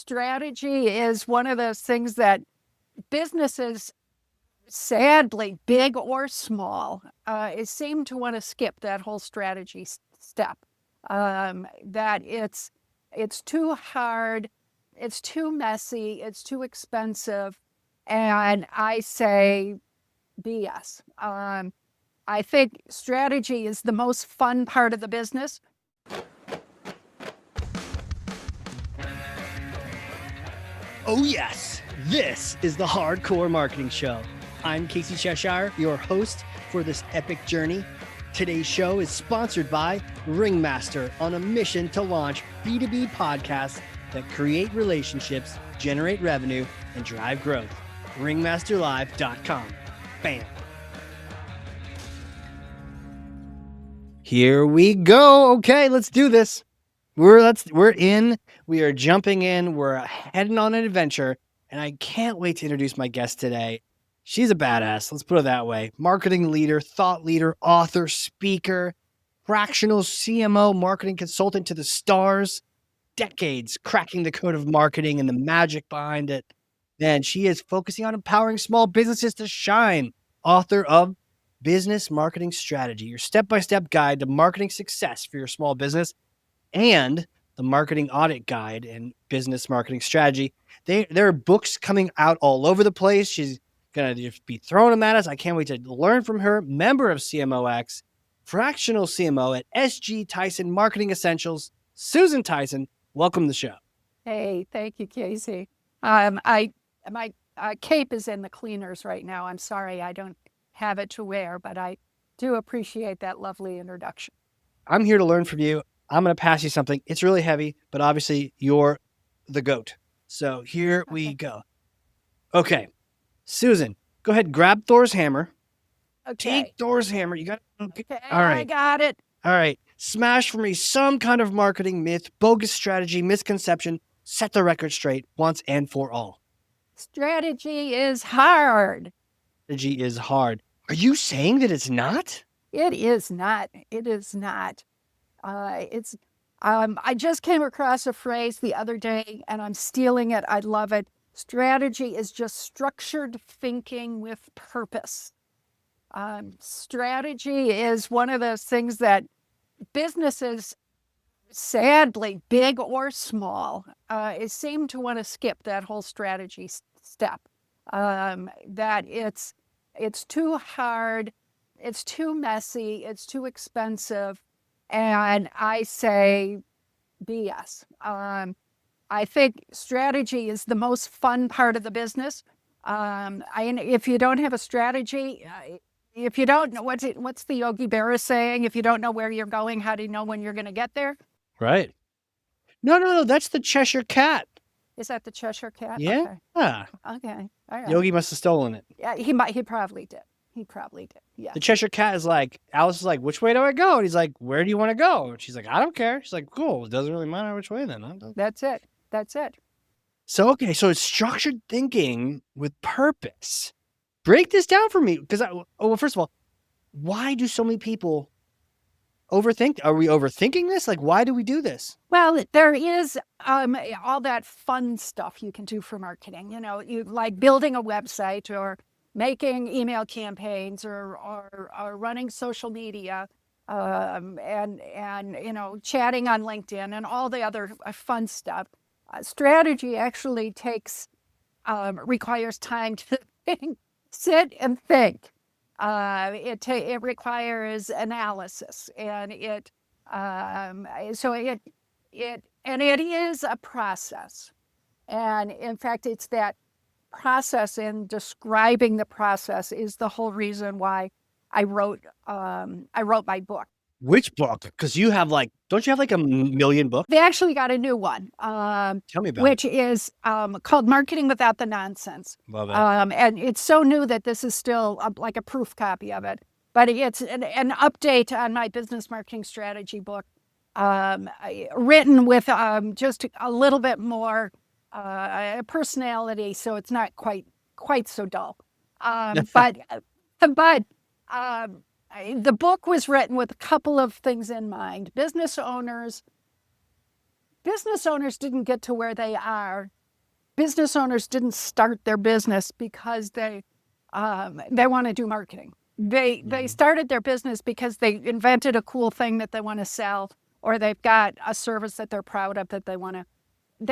strategy is one of those things that businesses, sadly, big or small, seem to want to skip that whole strategy step. That it's too hard, it's too messy, it's too expensive, and I say BS. I think strategy is the most fun part of the business. Oh yes, this is the Hardcore Marketing Show. I'm Casey Cheshire, your host for this epic journey. Today's show is sponsored by Ringmaster, on a mission to launch B2B podcasts that create relationships, generate revenue, and drive growth. Ringmasterlive.com. Bam. Here we go. Okay, let's do this. We're in. We are jumping in. We're heading on an adventure, and I can't wait to introduce my guest today. She's a badass. Let's put it that way. Marketing leader, thought leader, author, speaker, fractional CMO, marketing consultant to the stars. Decades cracking the code of marketing and the magic behind it. And she is focusing on empowering small businesses to shine. Author of Business Marketing Strategy, your step-by-step guide to marketing success for your small business, and the Marketing Audit Guide and Business Marketing Strategy. There are books coming out all over the place. She's going to just be throwing them at us. I can't wait to learn from her. Member of CMOX, fractional CMO at SGTyson Marketing Essentials, Susan Tyson. Welcome to the show. Hey, thank you, Casey. My cape is in the cleaners right now. I'm sorry I don't have it to wear, but I do appreciate that lovely introduction. I'm here to learn from you. I'm going to pass you something. It's really heavy, but obviously you're the GOAT. So here we go. Okay. Susan, go ahead. Grab Thor's hammer. Okay. Take Thor's hammer. You got it. Okay, All right. I got it. All right. Smash for me some kind of marketing myth, bogus strategy, misconception. Set the record straight once and for all. Strategy is hard. Strategy is hard. Are you saying that it's not? It is not. It is not. I just came across a phrase the other day and I'm stealing it. I love it. Strategy is just structured thinking with purpose. Strategy is one of those things that businesses, sadly, big or small, seem to want to skip that whole strategy step. That it's too hard, it's too messy, it's too expensive, and I say BS. I think strategy is the most fun part of the business. If you don't have a strategy, if you don't know what's the Yogi Berra saying? If you don't know where you're going, how do you know when you're going to get there? Right. No. That's the Cheshire Cat. Is that the Cheshire Cat? Yeah. Okay. All right. Yogi must have stolen it. Yeah, he probably did. He probably did. Yeah. The Cheshire Cat is like, Alice is like, which way do I go? And he's like, where do you want to go? And she's like, I don't care. She's like, cool. It doesn't really matter which way then. That's it. So, okay. So it's structured thinking with purpose. Break this down for me. Because, first of all, why do so many people overthink? Are we overthinking this? Like, why do we do this? Well, there is all that fun stuff you can do for marketing. You know, you like building a website or making email campaigns or running social media and you know, chatting on LinkedIn and all the other fun stuff. Strategy actually requires time to think, sit and think. It requires analysis, and it is a process. And in fact, it's that process and describing the process is the whole reason why I wrote my book. Which book? Because you have don't you have like a million books? They actually got a new one. Tell me about which is called Marketing Without the Nonsense. Love it. And it's so new that this is still like a proof copy of it. But it's an update on my business marketing strategy book, written with just a little bit more personality, so it's not quite so dull. But the book was written with a couple of things in mind. Business owners business owners didn't get to where they are. Business owners didn't start their business because they want to do marketing. They started their business because they invented a cool thing that they want to sell, or they've got a service that they're proud of that they want to.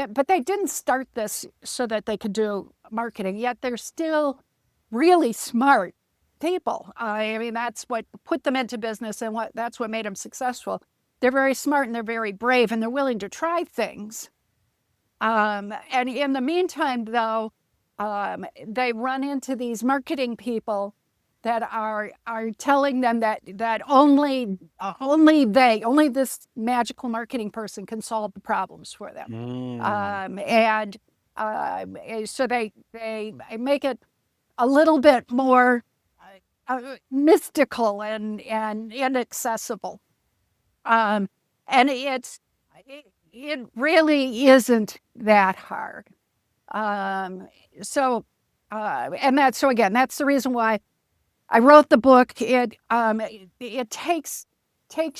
But they didn't start this so that they could do marketing. Yet they're still really smart people. I mean, that's what put them into business, and that's what made them successful. They're very smart and they're very brave and they're willing to try things. And in the meantime, though, they run into these marketing people that are telling them that only this magical marketing person can solve the problems for them. And so they make it a little bit more mystical and inaccessible. And it really isn't that hard. And that's the reason why I wrote the book. It takes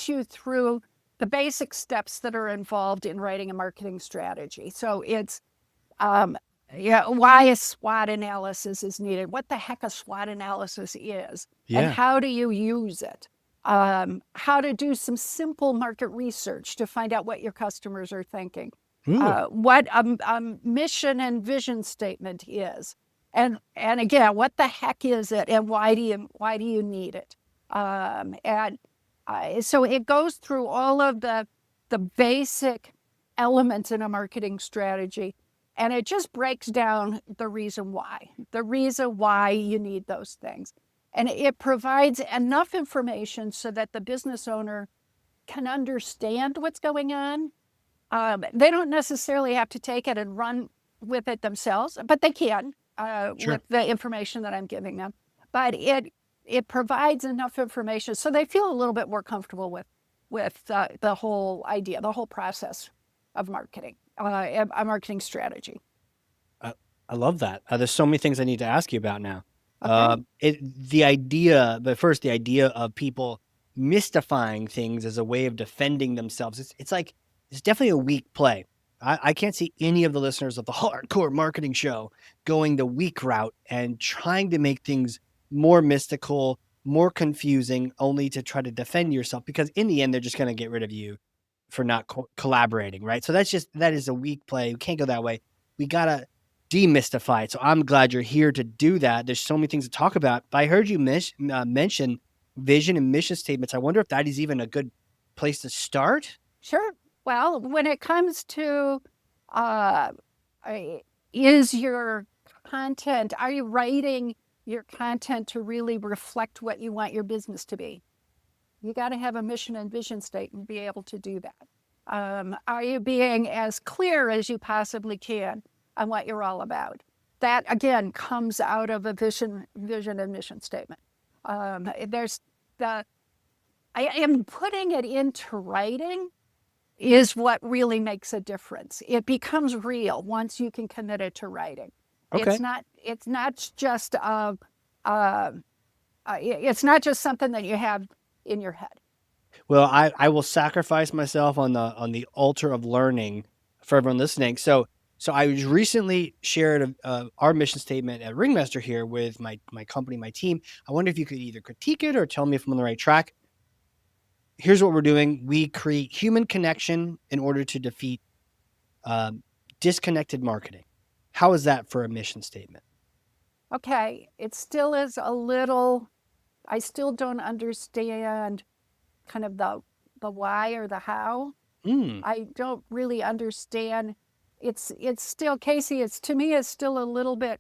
you through the basic steps that are involved in writing a marketing strategy. So it's why a SWOT analysis is needed, what the heck a SWOT analysis is, and how do you use it. How to do some simple market research to find out what your customers are thinking. What a mission and vision statement is, and again, what the heck is it, and why do you need it? So it goes through all of the basic elements in a marketing strategy, and it just breaks down the reason why you need those things. And it provides enough information so that the business owner can understand what's going on. They don't necessarily have to take it and run with it themselves, but they can with the information that I'm giving them. But it provides enough information so they feel a little bit more comfortable with the whole idea, the whole process of marketing, a marketing strategy. I love that. There's so many things I need to ask you about now. Okay. The idea of people mystifying things as a way of defending themselves. It's like, it's definitely a weak play. I can't see any of the listeners of the Hardcore Marketing Show going the weak route and trying to make things more mystical, more confusing, only to try to defend yourself, because in the end, they're just going to get rid of you for not collaborating, right? So that is a weak play. We can't go that way. We got to demystify it. So I'm glad you're here to do that. There's so many things to talk about. But I heard you mention vision and mission statements. I wonder if that is even a good place to start. Sure. Well, when it comes to is your content, are you writing your content to really reflect what you want your business to be? You got to have a mission and vision statement and be able to do that. Are you being as clear as you possibly can on what you're all about? That, again, comes out of a vision and mission statement. I am putting it into writing is what really makes a difference. It becomes real once you can commit it to writing. Okay. It's not just something that you have in your head. Well, I will sacrifice myself on the altar of learning for everyone listening. So I was recently shared our mission statement at Ringmaster here with my company, my team. I wonder if you could either critique it or tell me if I'm on the right track. Here's what we're doing. We create human connection in order to defeat disconnected marketing. How is that for a mission statement? Okay, it still is a little, I still don't understand kind of the why or the how. I don't really understand. It's still, Casey, to me it's still a little bit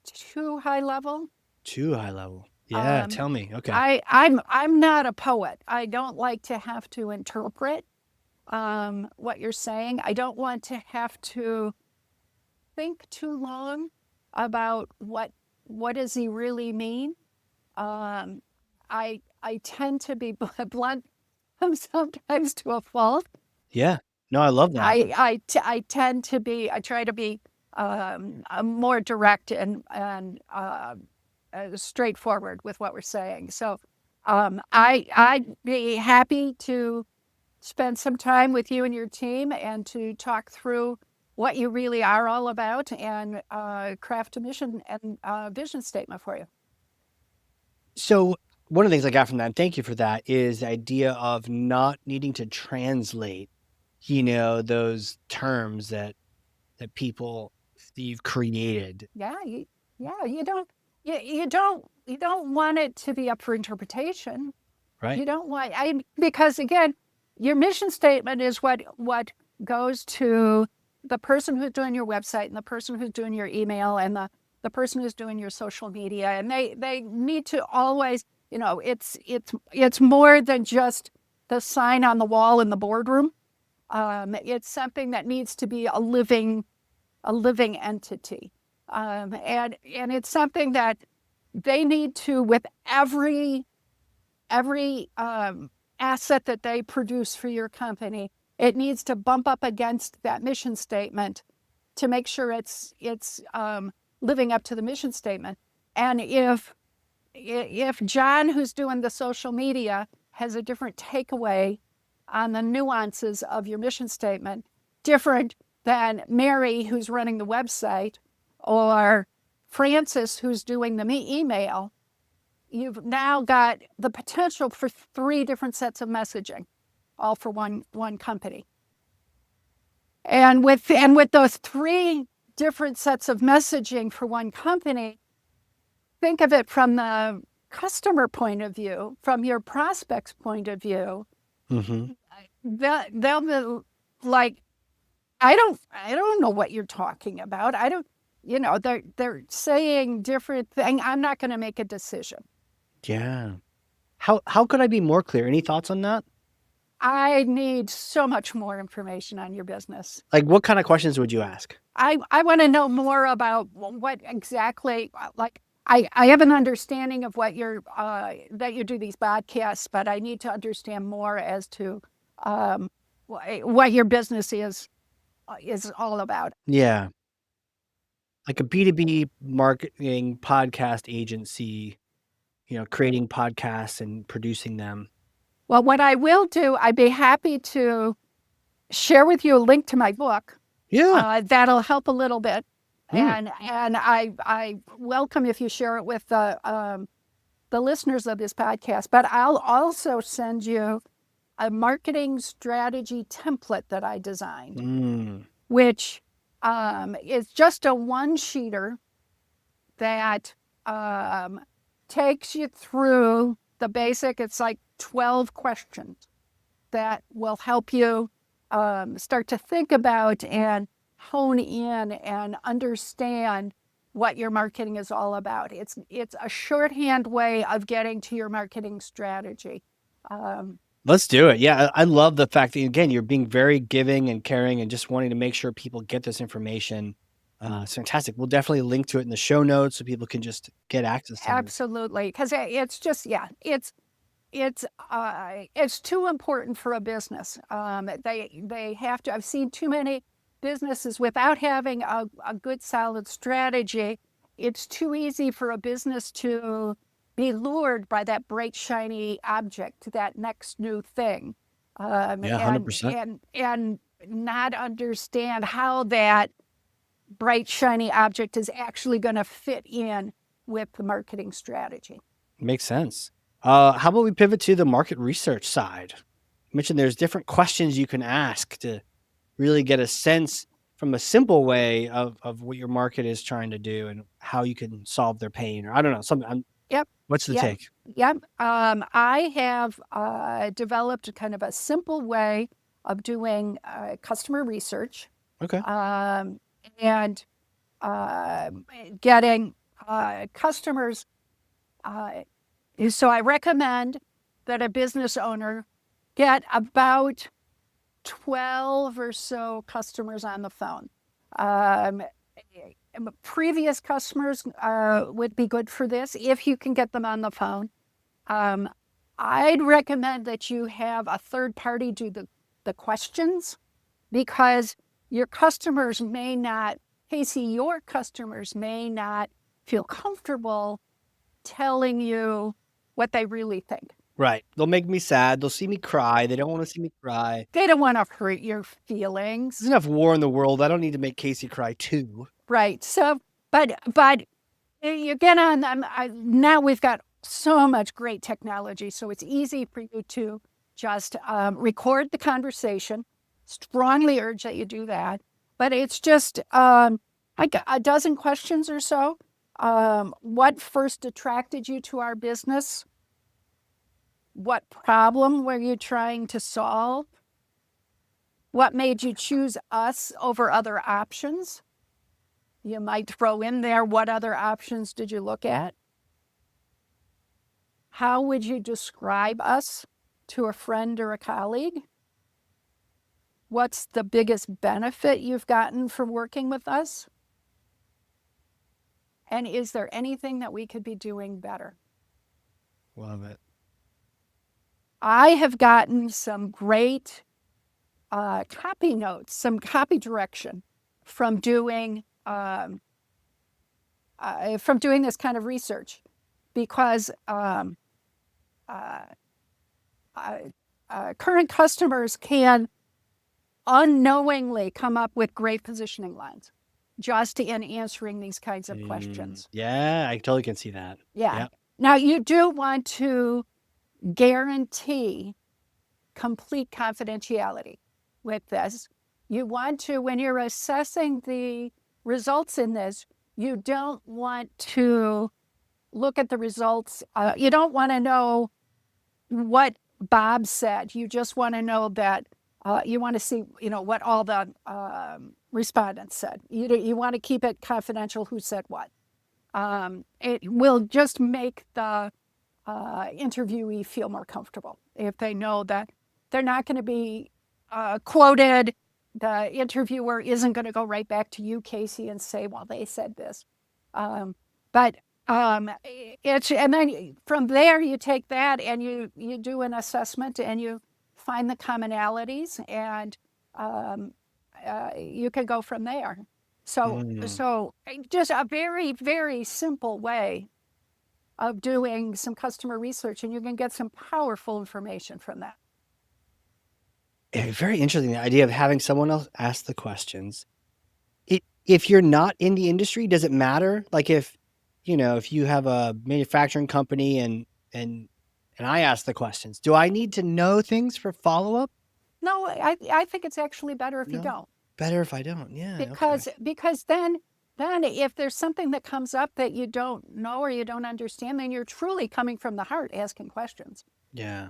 too high level. Too high level. Yeah, tell me. Okay. I'm not a poet. I don't like to have to interpret what you're saying. I don't want to have to think too long about what does he really mean. I tend to be blunt sometimes to a fault. Yeah. No, I love that. I tend to be. I try to be more direct and straightforward with what we're saying. So I'd be happy to spend some time with you and your team and to talk through what you really are all about and craft a mission and vision statement for you. So one of the things I got from that, thank you for that, is the idea of not needing to translate, those terms that people you've created. Yeah, you don't you don't want it to be up for interpretation. Right. You don't want because again, your mission statement is what goes to the person who's doing your website and the person who's doing your email and the person who's doing your social media, and they need to always, it's more than just the sign on the wall in the boardroom. It's something that needs to be a living entity, and it's something that they need to, with every asset that they produce for your company, it needs to bump up against that mission statement to make sure it's living up to the mission statement. And if John, who's doing the social media, has a different takeaway on the nuances of your mission statement, different than Mary, who's running the website, or Francis, who's doing the email, you've now got the potential for 3 different sets of messaging, all for one company. And with those 3 different sets of messaging for one company, think of it from the customer point of view, from your prospect's point of view. Mm-hmm. They'll be like, I don't know what you're talking about. I don't, they're saying different things. I'm not going to make a decision. Yeah. How could I be more clear? Any thoughts on that? I need so much more information on your business. Like, what kind of questions would you ask? I want to know more about what exactly, like, I have an understanding of what that you do these podcasts, but I need to understand more as to what your business is all about. Yeah. Like a B2B marketing podcast agency, creating podcasts and producing them. Well, what I will do, I'd be happy to share with you a link to my book. Yeah. That'll help a little bit. Mm. And I welcome if you share it with the listeners of this podcast. But I'll also send you a marketing strategy template that I designed, which is just a one-sheeter that takes you through the basic. It's like 12 questions that will help you start to think about and hone in and understand what your marketing is all about. It's a shorthand way of getting to your marketing strategy. Let's do it. Yeah, I love the fact that, again, you're being very giving and caring and just wanting to make sure people get this information. It's fantastic. We'll definitely link to it in the show notes so people can just get access to it. Absolutely, because it's just it's too important for a business. They have to. I've seen too many businesses without having a good solid strategy. It's too easy for a business to be lured by that bright shiny object, that next new thing, Yeah, 100%. and not understand how that bright shiny object is actually going to fit in with the marketing strategy. Makes sense. How about we pivot to the market research side? You mentioned there's different questions you can ask to really get a sense from a simple way of what your market is trying to do and how you can solve their pain, or I don't know, something. Yep. What's the take? Yep. I have developed kind of a simple way of doing customer research. Okay. And getting customers. So I recommend that a business owner get about 12 or so customers on the phone. Previous customers would be good for this if you can get them on the phone. I'd recommend that you have a third party do the questions, because your customers may not, Casey, your customers may not feel comfortable telling you what they really think. Right. They'll make me sad. They'll see me cry. They don't want to see me cry. They don't want to hurt your feelings. There's enough war in the world. I don't need to make Casey cry too. Right. So, but you get on them. Now we've got so much great technology, so it's easy for you to just record the conversation. Strongly urge that you do that. But it's just a dozen questions or so. What first attracted you to our business? What problem were you trying to solve? What made you choose us over other options? You might throw in there, what other options did you look at? How would you describe us to a friend or a colleague? What's the biggest benefit you've gotten from working with us? And is there anything that we could be doing better? Love it. I have gotten some great copy notes, some copy direction from doing this kind of research, because current customers can unknowingly come up with great positioning lines just in answering these kinds of questions. Yeah, I totally can see that. Yeah. Yep. Now, you do want to guarantee complete confidentiality with this. You want to, when you're assessing the results in this, you don't want to look at the results. You don't want to know what Bob said. You just want to know that you want to see, what all the respondents said. You want to keep it confidential who said what. It will just make the interviewee feel more comfortable if they know that they're not going to be quoted. The interviewer isn't going to go right back to you, Casey, and say, well, they said this. But and then from there you take that and you do an assessment and you find the commonalities, and you can go from there. So just a very, very simple way of doing some customer research, and you can get some powerful information from that. Very interesting, the idea of having someone else ask the questions. If you're not in the industry, does it matter? Like if you have a manufacturing company and I ask the questions, do I need to know things for follow-up? No, I think it's actually better if you don't. Better if I don't, yeah. Because then if there's something that comes up that you don't know or you don't understand, then you're truly coming from the heart asking questions. Yeah.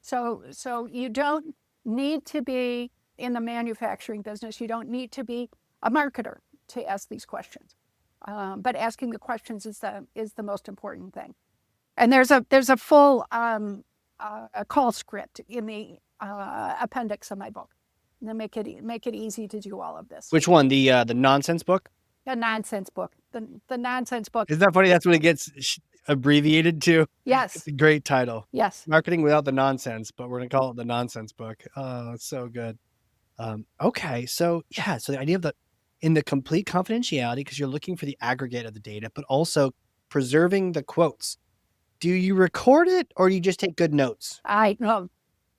So you don't need to be in the manufacturing business. You don't need to be a marketer to ask these questions. But asking the questions is the most important thing. And there's a full a call script in the appendix of my book. And make it easy to do all of this. Which one? The nonsense book? The nonsense book. The nonsense book. Isn't that funny? That's what it gets abbreviated to. Yes. It's a great title. Yes. Marketing without the nonsense, but we're going to call it the nonsense book. Oh, it's so good. Okay. So yeah. So the idea of in the complete confidentiality, because you're looking for the aggregate of the data, but also preserving the quotes. Do you record it or do you just take good notes?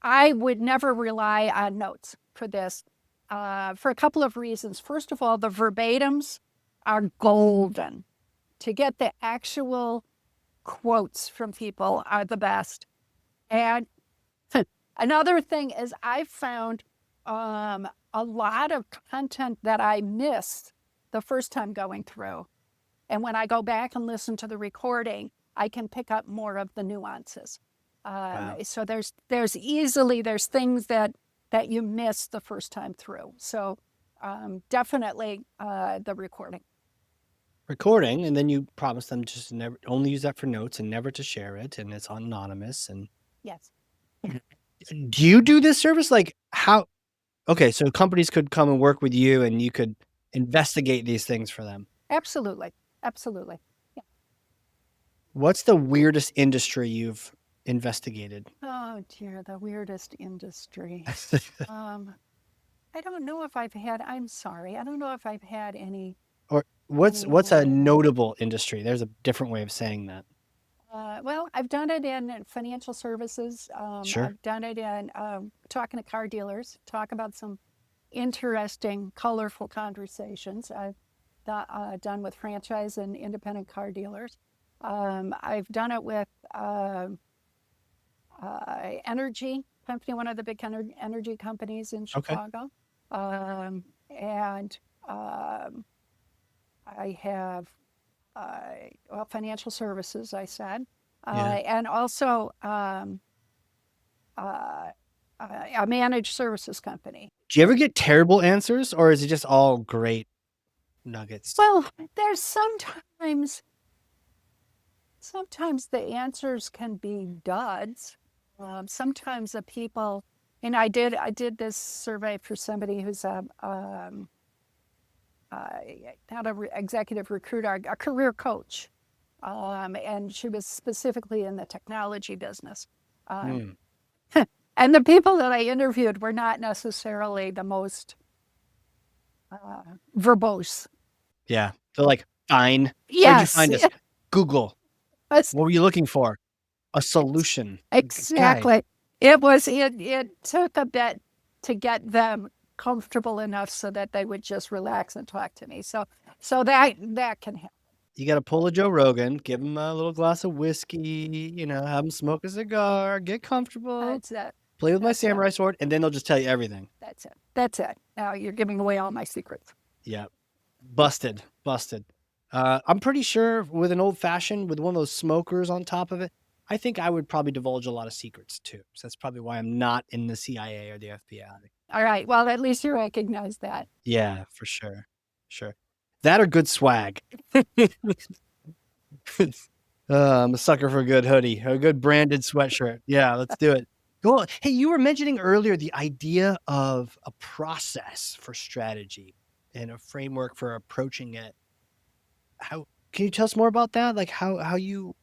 I would never rely on notes for this for a couple of reasons. First of all, the verbatims are golden. To get the actual quotes from people are the best. And another thing is I've found a lot of content that I missed the first time going through. And when I go back and listen to the recording, I can pick up more of the nuances. Wow. So there's things that you miss the first time through. So definitely the recording. And then you promise them just to never only use that for notes and never to share it, and it's anonymous. And yes. Do you do this service? Like how? Okay, so companies could come and work with you, and you could investigate these things for them. Absolutely. Yeah. What's the weirdest industry you've investigated? Oh dear, the weirdest industry. I don't know if I've had. I'm sorry. I don't know if I've had any. Or what's a notable industry? There's a different way of saying that. Well, I've done it in financial services. Sure. I've done it in talking to car dealers, talk about some interesting, colorful conversations. I've done with franchise and independent car dealers. I've done it with energy company, one of the big energy companies in Okay. Chicago. And I have, well, financial services, I said, Yeah. and also a managed services company. Do you ever get terrible answers, or is it just all great nuggets? Well, there's sometimes the answers can be duds. Sometimes the people, and I did this survey for somebody who's not a executive recruiter, a career coach, and she was specifically in the technology business. Um, Hmm. and the people that I interviewed were not necessarily the most verbose. Yeah. They're like, fine. Where'd you Yes, find us? Google. yes, What were you looking for? A solution. Okay. exactly. It took a bit to get them comfortable enough so that they would just relax and talk to me. So that can happen. You got to pull a Joe Rogan, give him a little glass of whiskey, have him smoke a cigar, get comfortable, That's it. play with my That's it. samurai sword, and then they'll just tell you everything. That's it. That's it. Now you're giving away all my secrets. Yeah. Busted. Busted. I'm pretty sure with an old fashioned with one of those smokers on top of it, I think I would probably divulge a lot of secrets too. So that's probably why I'm not in the CIA or the FBI. All right. Well, at least you recognize that. Yeah, for sure. Sure. That or good swag. I'm a sucker for a good hoodie, a good branded sweatshirt. Yeah, let's do it. Cool. Hey, you were mentioning earlier the idea of a process for strategy and a framework for approaching it. How can you tell us more about that? Like how you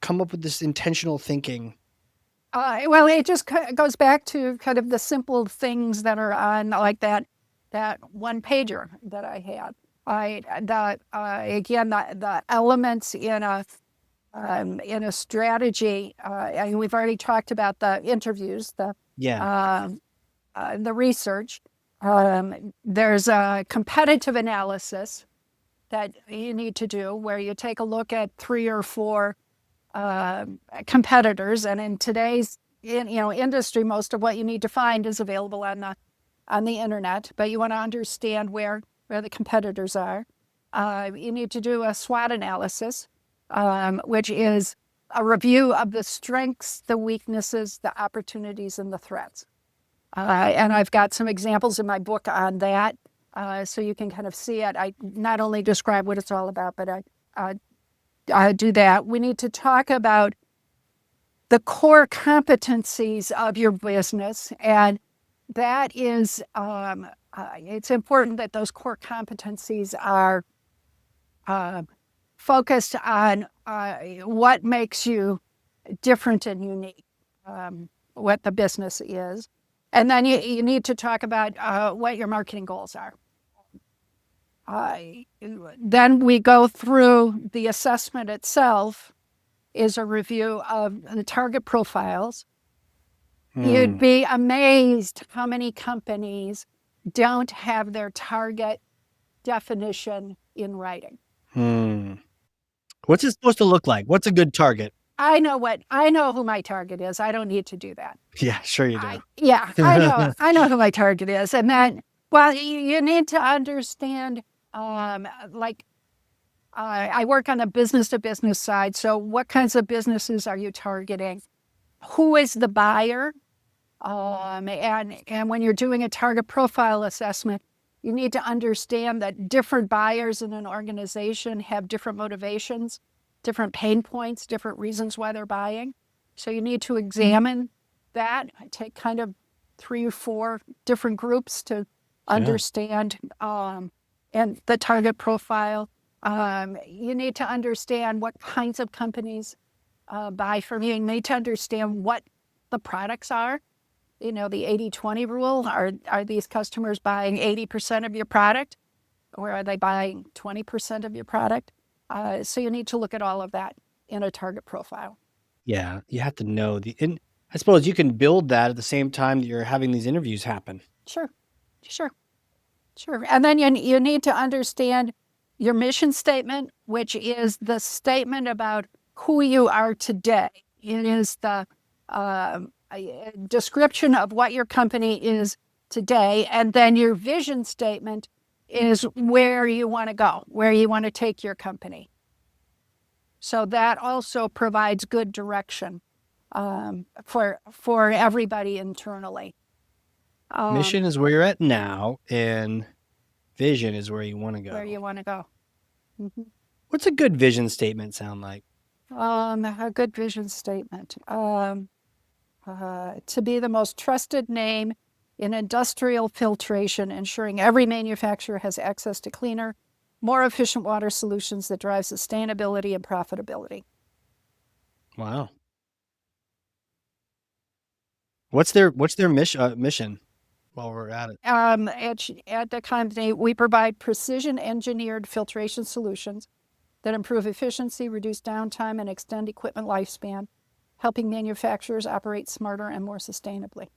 come up with this intentional thinking? Well, it just goes back to kind of the simple things that are on like that one pager that I had. I the again the elements in a strategy. And we've already talked about the interviews, Yeah. the research. There's a competitive analysis that you need to do where you take a look at three or four uh, competitors, and in today's industry, most of what you need to find is available on the internet. But you want to understand where the competitors are. You need to do a SWOT analysis, which is a review of the strengths, the weaknesses, the opportunities, and the threats. And I've got some examples in my book on that, so you can kind of see it. I not only describe what it's all about, but I do that. We need to talk about the core competencies of your business, and that is, it's important that those core competencies are focused on what makes you different and unique, what the business is. And then you need to talk about what your marketing goals are. Then we go through the assessment itself is a review of the target profiles. You'd be amazed how many companies don't have their target definition in writing. What's it supposed to look like? What's a good target? I know who my target is. I don't need to do that. Yeah, sure you do. I know who my target is. And then, well, you need to understand, like, I work on the business to business side. So what kinds of businesses are you targeting? Who is the buyer? And when you're doing a target profile assessment, you need to understand that different buyers in an organization have different motivations, different pain points, different reasons why they're buying. So you need to examine that. I take kind of 3 or 4 different groups to understand and the target profile. You need to understand what kinds of companies buy from you. You need to understand what the products are. The 80-20 rule. Are these customers buying 80% of your product, or are they buying 20% of your product? So you need to look at all of that. in a target profile. Yeah, you have to know and I suppose you can build that at the same time that you're having these interviews happen. Sure, sure, sure. And then you need to understand your mission statement, which is the statement about who you are today. It is the a description of what your company is today. And then your vision statement is where you want to go, where you want to take your company. So that also provides good direction for everybody internally. Mission is where you're at now, and vision is where you want to Where go. you want to go. Mm-hmm. What's a good vision statement sound like? A good vision statement. To be the most trusted name in industrial filtration, ensuring every manufacturer has access to cleaner, more efficient water solutions that drive sustainability and profitability. Wow. What's their mission while we're at it? At the company, we provide precision engineered filtration solutions that improve efficiency, reduce downtime, and extend equipment lifespan, helping manufacturers operate smarter and more sustainably.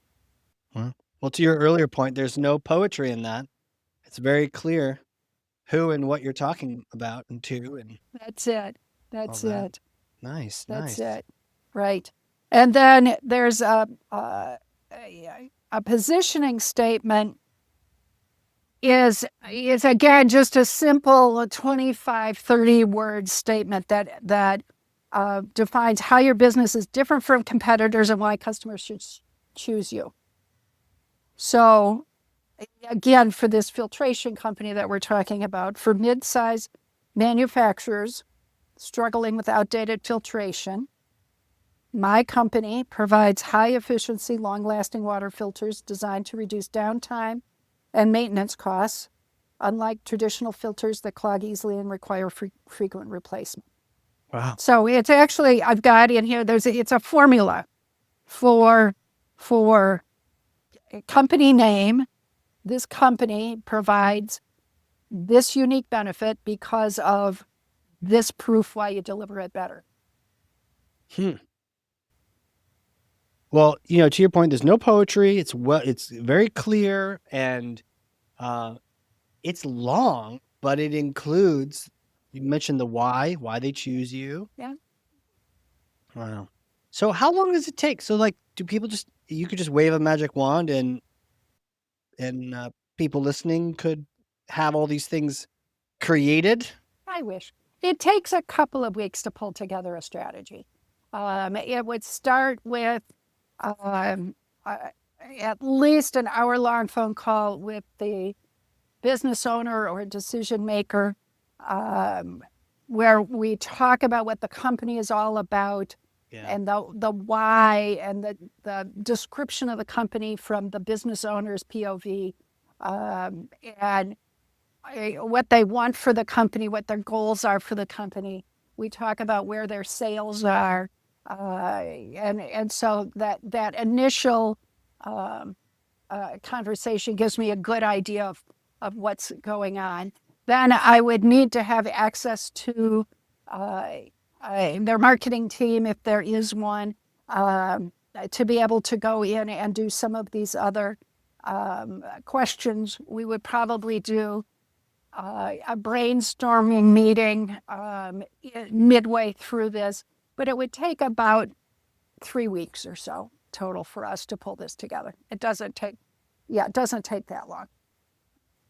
Well, to your earlier point, there's no poetry in that. It's very clear who and what you're talking about and to and That's it. all That's that. it. Nice, That's nice. it. Right. And then there's a positioning statement is again just a simple 25, 30 word statement that defines how your business is different from competitors and why customers should choose you. So again, for this filtration company that we're talking about, for mid-size manufacturers struggling with outdated filtration, my company provides high-efficiency, long-lasting water filters designed to reduce downtime and maintenance costs, unlike traditional filters that clog easily and require frequent replacement. Wow. So it's actually, I've got in here, it's a formula for a company name. This company provides this unique benefit because of this proof why you deliver it better. Well, to your point, there's no poetry. It's very clear and it's long, but it includes. You mentioned the why they choose you. Yeah. Wow. So how long does it take? So like, do people you could just wave a magic wand and people listening could have all these things created? I wish. It takes a couple of weeks to pull together a strategy. It would start with um, at least an hour-long phone call with the business owner or decision maker, where we talk about what the company is all about, and the why and the description of the company from the business owner's POV, and what they want for the company, what their goals are for the company. We talk about where their sales are, and so that initial conversation gives me a good idea of what's going on. Then I would need to have access to their marketing team, if there is one, to be able to go in and do some of these other questions. We would probably do a brainstorming meeting midway through this, but it would take about 3 weeks or so total for us to pull this together. It doesn't take that long.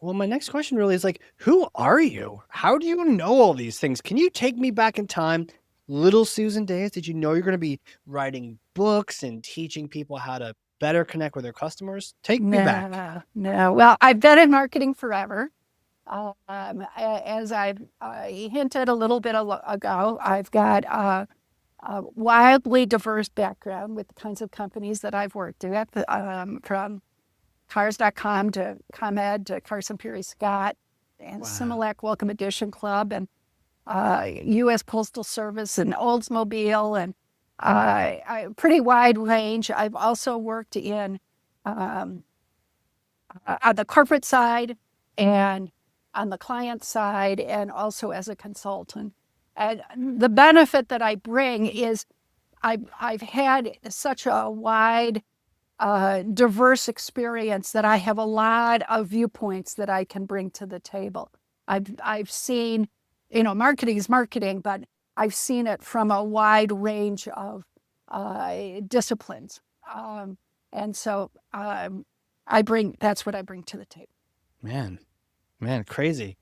Well, my next question really is like, who are you? How do you know all these things? Can you take me back in time? Little Susan days, did you know you're going to be writing books and teaching people how to better connect with their customers? Take me back. No. Well, I've been in marketing forever. As I've hinted a little bit ago, I've got a wildly diverse background with the kinds of companies that I've worked at, from Cars.com to ComEd to Carson Peary Scott and Similac Welcome Edition Club and U.S. Postal Service and Oldsmobile and a pretty wide range. I've also worked in on the corporate side and on the client side and also as a consultant. And the benefit that I bring is I've had such a wide, diverse experience that I have a lot of viewpoints that I can bring to the table. I've seen, marketing is marketing, but I've seen it from a wide range of disciplines, and so that's what I bring to the table. Man, crazy.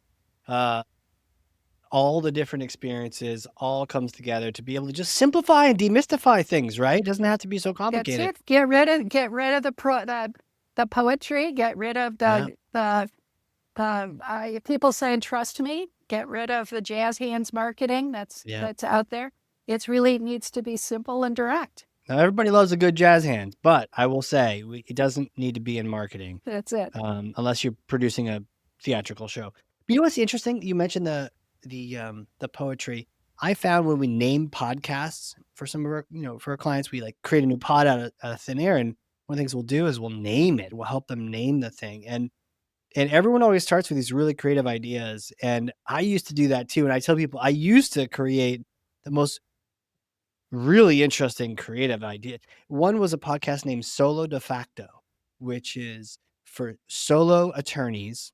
All the different experiences all comes together to be able to just simplify and demystify things, right? It doesn't have to be so That's complicated. it. Get rid of the poetry. Get rid of the people saying trust me. Get rid of the jazz hands marketing that's out there. It really needs to be simple and direct. Now, everybody loves a good jazz hand, but I will say it doesn't need to be in marketing. That's it. Unless you're producing a theatrical show. But you know what's interesting? You mentioned the poetry. I found when we name podcasts for some of our, for our clients, we like create a new pod out of thin air. And one of the things we'll do is we'll name it. We'll help them name the thing. And everyone always starts with these really creative ideas. And I used to do that too. And I tell people I used to create the most really interesting creative idea. One was a podcast named Solo De Facto, which is for solo attorneys.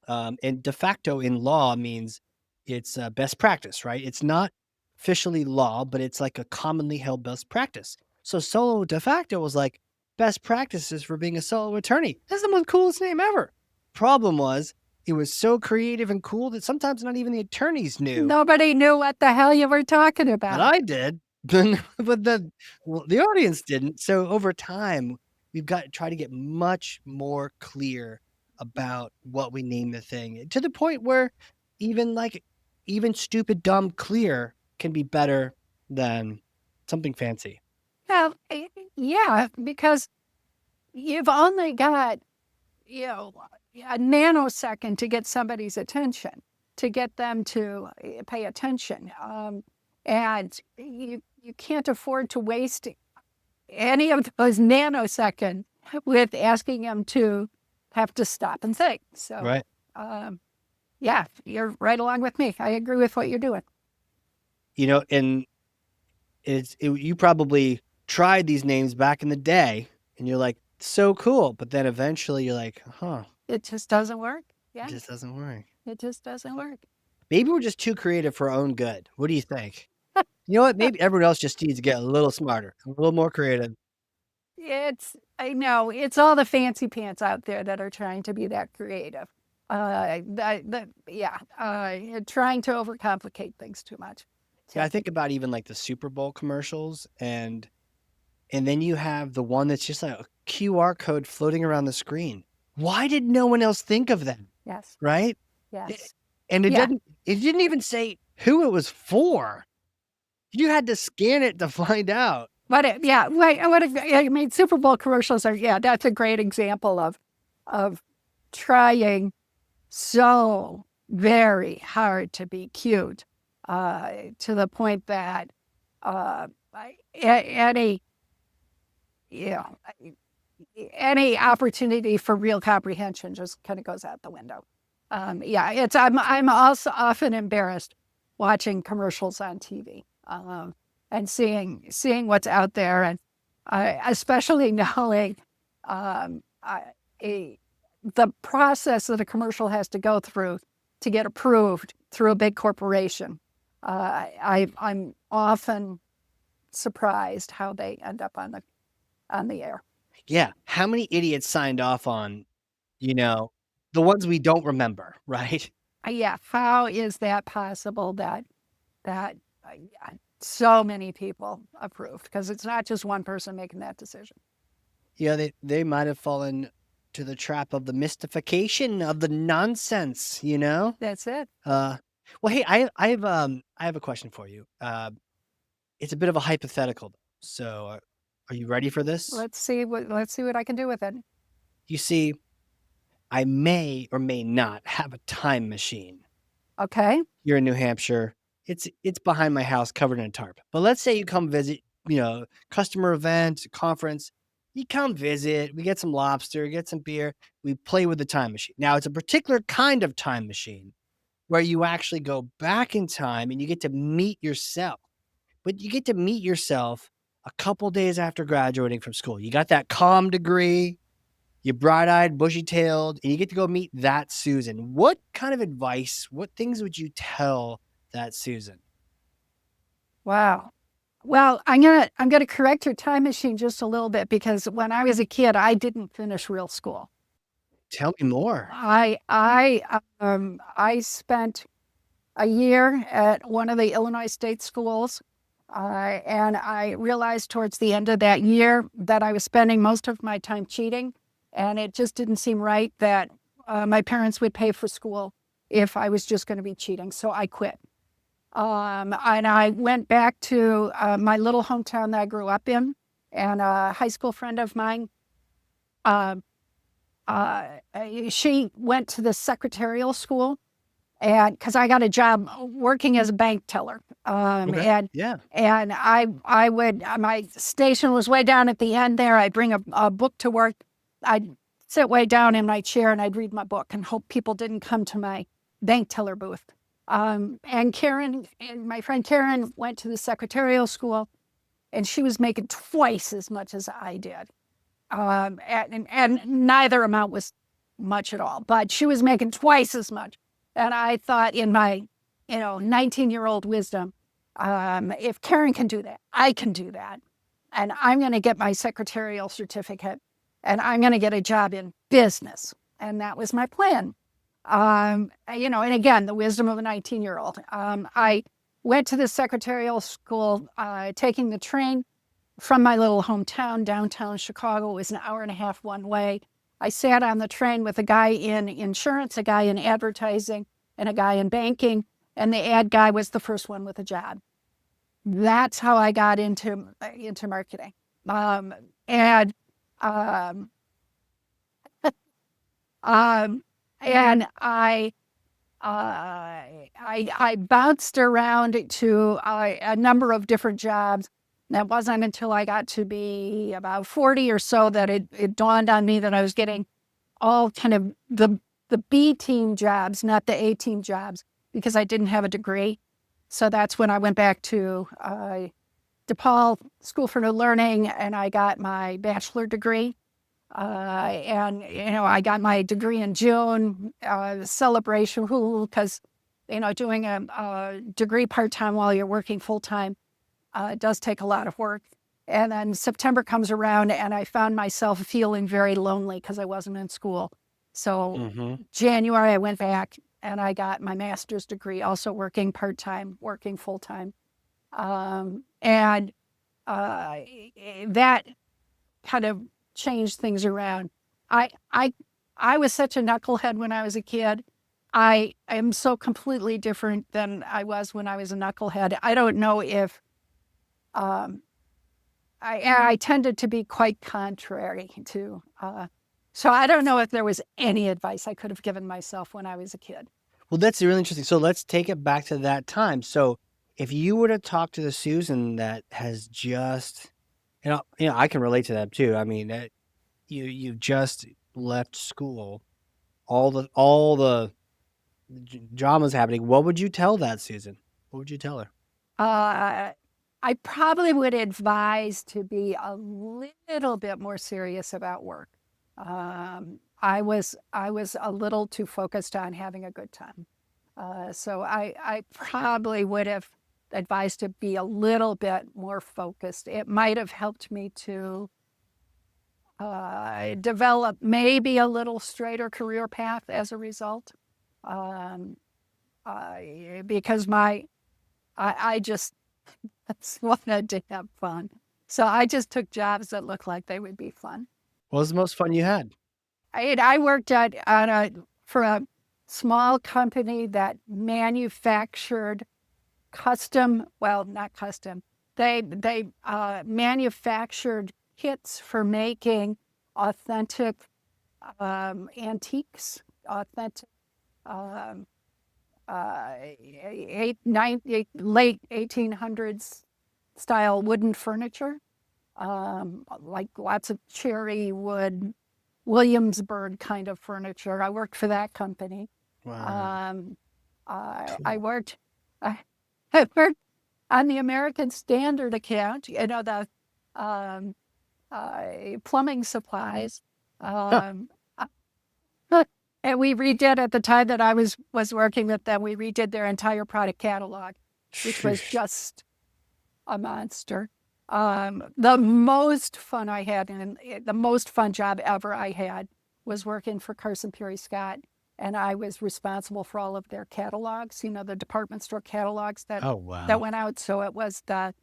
And de facto in law means it's best practice, right? It's not officially law, but it's like a commonly held best practice. So solo de facto was like best practices for being a solo attorney. That's the most coolest name ever. Problem was, it was so creative and cool that sometimes not even the attorneys knew. Nobody knew what the hell you were talking about. But I did, but the audience didn't. So over time, we've got to try to get much more clear about what we name the thing, to the point where even stupid, dumb, clear can be better than something fancy. Well, yeah, because you've only got, a nanosecond to get somebody's attention, to get them to pay attention. And you can't afford to waste any of those nanoseconds with asking them to have to stop and think. So, right. Yeah, you're right along with me. I agree with what you're doing. And you probably tried these names back in the day and you're like, so cool. But then eventually you're like, it just doesn't work. Yeah. It just doesn't work. It just doesn't work. Maybe we're just too creative for our own good. What do you think? You know what? Maybe everyone else just needs to get a little smarter, a little more creative. I know, it's all the fancy pants out there that are trying to be that creative. Trying to overcomplicate things too much. Yeah, I think about even like the Super Bowl commercials, and then you have the one that's just like a QR code floating around the screen. Why did no one else think of that? Yes. Right? Yes. And it didn't even say who it was for. You had to scan it to find out. Super Bowl commercials that's a great example of trying so very hard to be cute, to the point that any opportunity for real comprehension just kind of goes out the window. I'm also often embarrassed watching commercials on TV, and seeing what's out there, and especially knowing the process that a commercial has to go through to get approved through a big corporation. I'm often surprised how they end up on the air. Yeah, how many idiots signed off on, the ones we don't remember, right? Yeah, how is that possible that so many people approved? Because it's not just one person making that decision. Yeah, they might have fallen to the trap of the mystification of the nonsense, That's it. Well, hey, I have a question for you. It's a bit of a hypothetical, so are you ready for this? Let's see what I can do with it. You see, I may or may not have a time machine. Okay. You're in New Hampshire. It's behind my house, covered in a tarp. But let's say you come visit, customer event, conference. You come visit. We get some lobster, get some beer. We play with the time machine. Now, it's a particular kind of time machine where you actually go back in time and you get to meet yourself. But you get to meet yourself a couple days after graduating from school. You got that calm degree, you bright-eyed, bushy-tailed, and you get to go meet that Susan. What kind of advice, what things would you tell that Susan? Wow. Well, I'm gonna correct your time machine just a little bit because when I was a kid, I didn't finish real school. Tell me more. I spent a year at one of the Illinois state schools, and I realized towards the end of that year that I was spending most of my time cheating, and it just didn't seem right that my parents would pay for school if I was just going to be cheating. So I quit. And I went back to my little hometown that I grew up in, and a high school friend of mine, uh, she went to the secretarial school, and because I got a job working as a bank teller, Okay. Yeah. and I would my station was way down at the end there. I'd bring a book to work. I'd sit way down in my chair and I'd read my book and hope people didn't come to my bank teller booth. And Karen and my friend Karen went to the secretarial school, and she was making twice as much as I did. And neither amount was much at all, but she was making twice as much. And I thought in my, 19-year-old wisdom, if Karen can do that, I can do that. And I'm going to get my secretarial certificate and I'm going to get a job in business. And that was my plan. And again, the wisdom of a 19-year-old. I went to the secretarial school, taking the train from my little hometown, downtown Chicago. It was an hour and a half one way. I sat on the train with a guy in insurance, a guy in advertising, and a guy in banking. And the ad guy was the first one with a job. That's how I got into marketing. And um, um, and I bounced around to a number of different jobs. That wasn't until I got to be about 40 or so that it dawned on me that I was getting all kind of the B team jobs, not the A team jobs, because I didn't have a degree. So that's when I went back to DePaul School for New Learning and I got my bachelor degree. I got my degree in June, celebration, because, doing a degree part-time while you're working full-time does take a lot of work. And then September comes around and I found myself feeling very lonely because I wasn't in school. So January, I went back and I got my master's degree, also working part-time, working full-time. And that kind of changed things around. I was such a knucklehead when I was a kid. I am so completely different than I was when I was a knucklehead. I don't know if I tended to be quite contrary to. So I don't know if there was any advice I could have given myself when I was a kid. Well, that's really interesting. So let's take it back to that time. So if you were to talk to the Susan that has just, I can relate to that too. I mean, you just left school, all the drama's happening. What would you tell that Susan? What would you tell her? I probably would advise to be a little bit more serious about work. I was a little too focused on having a good time. So I probably would have advised to be a little bit more focused. It might have helped me to develop maybe a little straighter career path as a result. Because I just wanted to have fun. So I just took jobs that looked like they would be fun. What was the most fun you had? I worked for a small company that manufactured not custom. They manufactured kits for making authentic antiques, authentic late 1800s style wooden furniture, like lots of cherry wood, Williamsburg kind of furniture. I worked for that company. Wow. I Cool. worked, I, I worked on the American Standard account, the um, plumbing supplies. Huh. Um, and we redid at the time that I was working with them. We redid their entire product catalog, which was Sheesh. just a monster. The most fun I had, and the most fun job ever I had, was working for Carson Peary Scott, and I was responsible for all of their catalogs. The department store catalogs Oh, that wow. went out. So it was the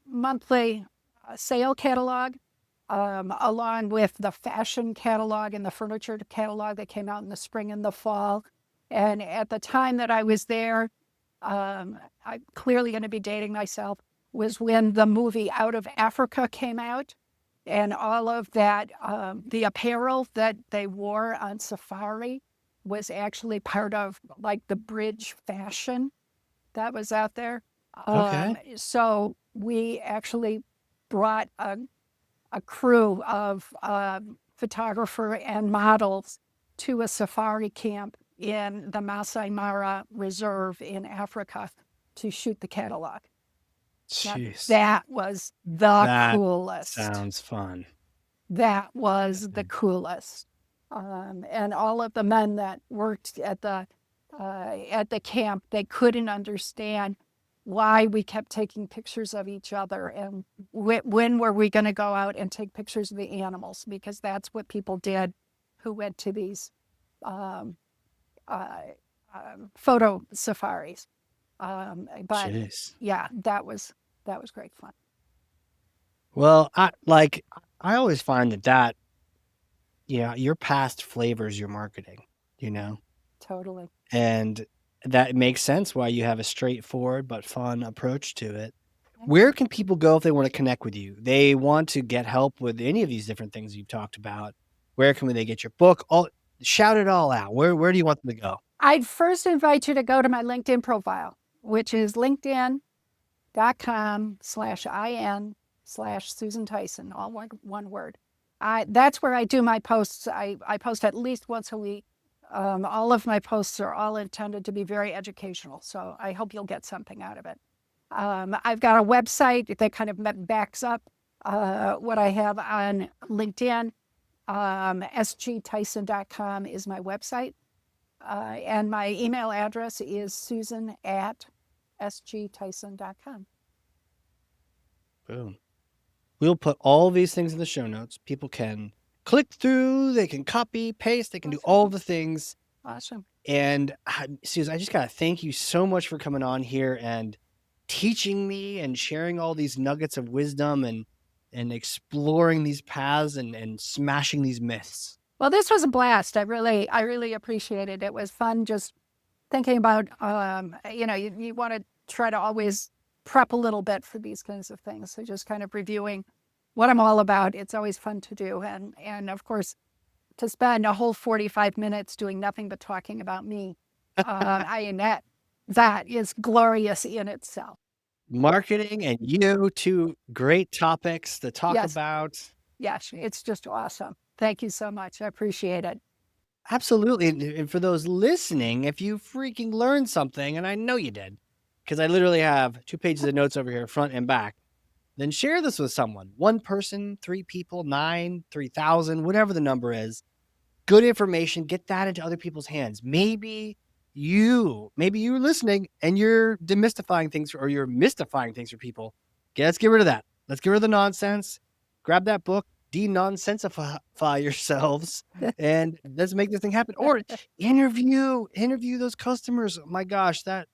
monthly sale catalog, along with the fashion catalog and the furniture catalog that came out in the spring and the fall. And at the time that I was there, I'm clearly going to be dating myself, was when the movie Out of Africa came out. And all of that, the apparel that they wore on safari was actually part of like the bridge fashion that was out there. Okay. So we actually brought a crew of photographer and models to a safari camp in the Masai Mara Reserve in Africa to shoot the catalog. Now, Jeez. that was the That coolest. sounds fun. That was the coolest. And all of the men that worked at the camp, they couldn't understand why we kept taking pictures of each other and when were we going to go out and take pictures of the animals, because that's what people did who went to these um, uh, photo safaris. But Jeez. yeah, that was great fun. Well, I always find that your past flavors your marketing, you know, Totally. and that makes sense why you have a straightforward but fun approach to it. Yeah. Where can people go if they want to connect with you? They want to get help with any of these different things you've talked about. Where can they get your book? All shout it all out. Where do you want them to go? I'd first invite you to go to my LinkedIn profile, which is linkedin.com/in/Susan Tyson, all one word. That's where I do my posts. I post at least once a week. All of my posts are all intended to be very educational, so I hope you'll get something out of it. I've got a website that kind of backs up what I have on LinkedIn. SGTyson.com is my website. And my email address is susan@sgtyson.com. Boom. We'll put all these things in the show notes. People can click through, they can copy, paste, they can do all the things. Awesome. And Susan, I just got to thank you so much for coming on here and teaching me and sharing all these nuggets of wisdom and exploring these paths and smashing these myths. Well, this was a blast. I really appreciate it. It was fun just thinking about, you want to try to always prep a little bit for these kinds of things. So just kind of reviewing what I'm all about. It's always fun to do. And of course, to spend a whole 45 minutes doing nothing but talking about me, that is glorious in itself. Marketing and two great topics to talk Yes. about. Yes, it's just awesome. Thank you so much. I appreciate it. Absolutely. And for those listening, if you freaking learned something, and I know you did, because I literally have 2 pages of notes over here, front and back, then share this with someone. 1 person, 3 people, 9, 3,000, whatever the number is. Good information. Get that into other people's hands. Maybe you're listening and you're demystifying things or you're mystifying things for people. Let's get rid of that. Let's get rid of the nonsense. Grab that book, de-nonsensify yourselves, and let's make this thing happen. Or interview those customers. My gosh, that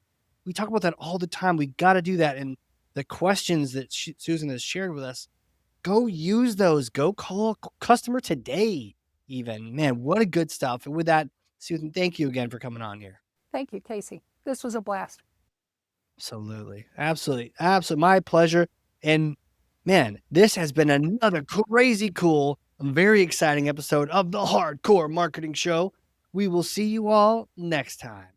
we talk about that all the time. We got to do that. And the questions that Susan has shared with us, go use those. Go call a customer today. Even, man, what a good stuff. And with that, Susan, thank you again for coming on here. Thank you, Casey. This was a blast. Absolutely. My pleasure. And man, this has been another crazy cool, very exciting episode of the Hardcore Marketing Show. We will see you all next time.